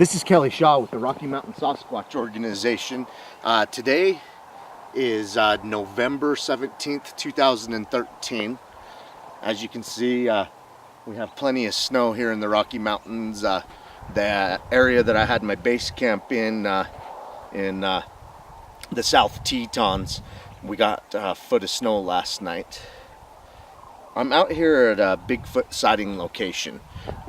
This is Kelly Shaw with the Rocky Mountain Sasquatch organization. Today is November 17th, 2013. As you can see, we have plenty of snow here in the Rocky Mountains. The area that I had my base camp in the South Tetons, we got a foot of snow last night. I'm out here at a Bigfoot sighting location.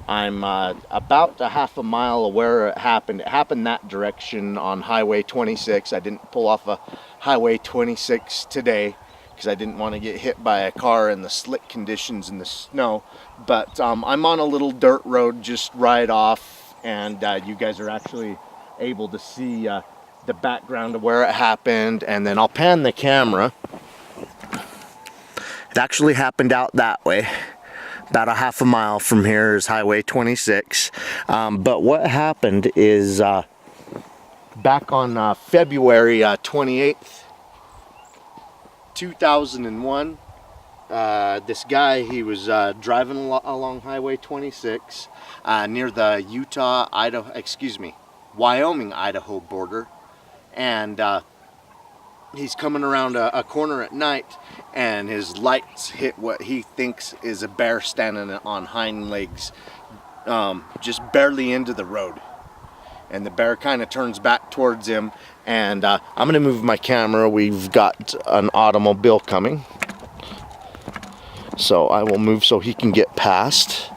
I'm about a half a mile where it happened. It happened that direction on Highway 26. I didn't pull off a Highway 26 today because I didn't want to get hit by a car in the slick conditions in the snow. But I'm on a little dirt road just right off, and you guys are actually able to see the background of where it happened. And then I'll pan the camera. It actually happened out that way. About a half a mile from here is Highway 26. But what happened is back on February 28th, 2001, this guy, he was driving along Highway 26 near the Wyoming-Idaho border, and he's coming around a corner at night, and his lights hit what he thinks is a bear standing on hind legs, just barely into the road. And the bear kind of turns back towards him, and I'm going to move my camera. We've got an automobile coming, so I will move so he can get past.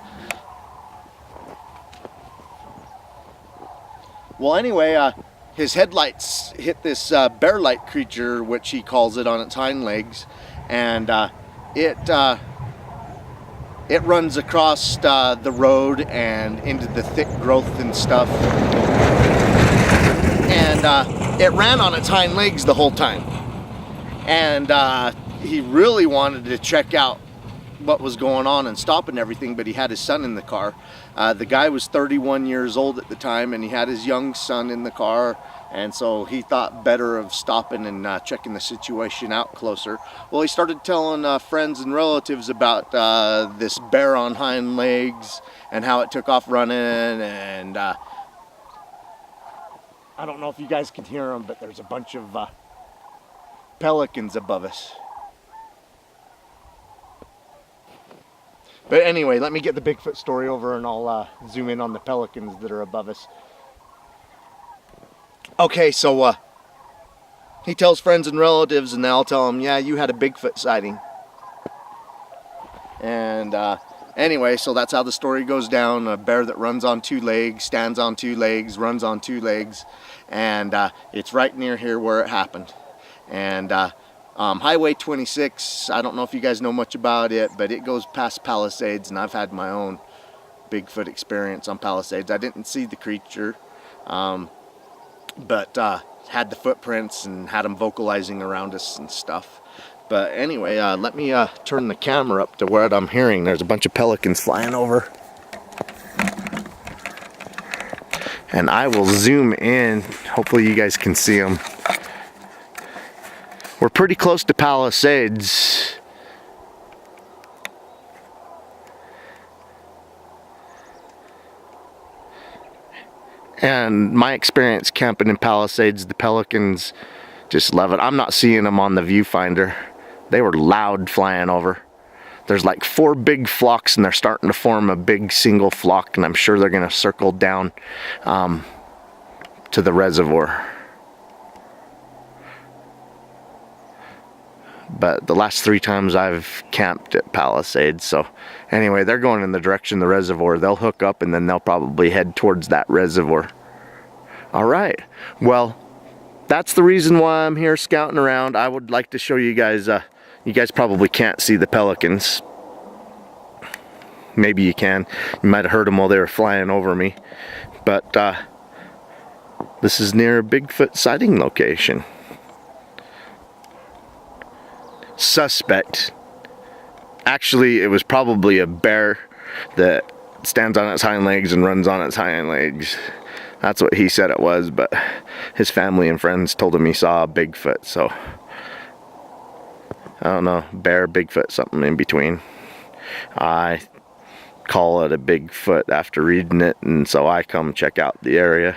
Well, anyway, his headlights hit this bear-like creature, which he calls it, on its hind legs, and it runs across the road and into the thick growth and stuff, and it ran on its hind legs the whole time, and he really wanted to check out what was going on and stop and everything, but he had his son in the car. The guy was 31 years old at the time, and he had his young son in the car, and so he thought better of stopping and checking the situation out closer. Well, he started telling friends and relatives about this bear on hind legs and how it took off running, and I don't know if you guys can hear them, but there's a bunch of pelicans above us. But anyway, let me get the Bigfoot story over, and I'll zoom in on the pelicans that are above us. Okay, so he tells friends and relatives, and they'll tell him, yeah, you had a Bigfoot sighting. And anyway, so that's how the story goes down. A bear that runs on two legs, stands on two legs, runs on two legs, and it's right near here where it happened. And Highway 26, I don't know if you guys know much about it, but it goes past Palisades, and I've had my own Bigfoot experience on Palisades. I didn't see the creature, but had the footprints and had them vocalizing around us and stuff. But anyway, let me turn the camera up to what I'm hearing. There's a bunch of pelicans flying over. And I will zoom in. Hopefully you guys can see them. We're pretty close to Palisades. And my experience camping in Palisades, the pelicans just love it. I'm not seeing them on the viewfinder. They were loud flying over. There's like 4 big flocks, and they're starting to form a big single flock, and I'm sure they're going to circle down to the reservoir. But the last 3 times I've camped at Palisades. So anyway, they're going in the direction of the reservoir. They'll hook up, and then they'll probably head towards that reservoir. All right, well, that's the reason why I'm here scouting around. I would like to show you guys, you guys probably can't see the pelicans. Maybe you can. You might have heard them while they were flying over me. But this is near a Bigfoot sighting location. Suspect. Actually, it was probably a bear that stands on its hind legs and runs on its hind legs. That's what he said it was, but his family and friends told him he saw a Bigfoot, so I don't know, bear, Bigfoot, something in between. I call it a Bigfoot after reading it, and so I come check out the area,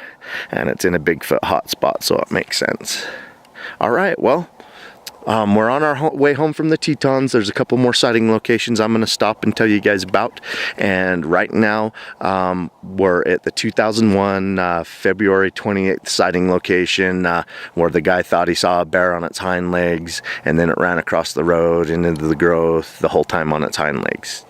and it's in a Bigfoot hotspot, so it makes sense. All right, well, we're on our way home from the Tetons. There's a couple more sighting locations I'm going to stop and tell you guys about. And right now, we're at the 2001 February 28th sighting location where the guy thought he saw a bear on its hind legs, and then it ran across the road and into the growth the whole time on its hind legs.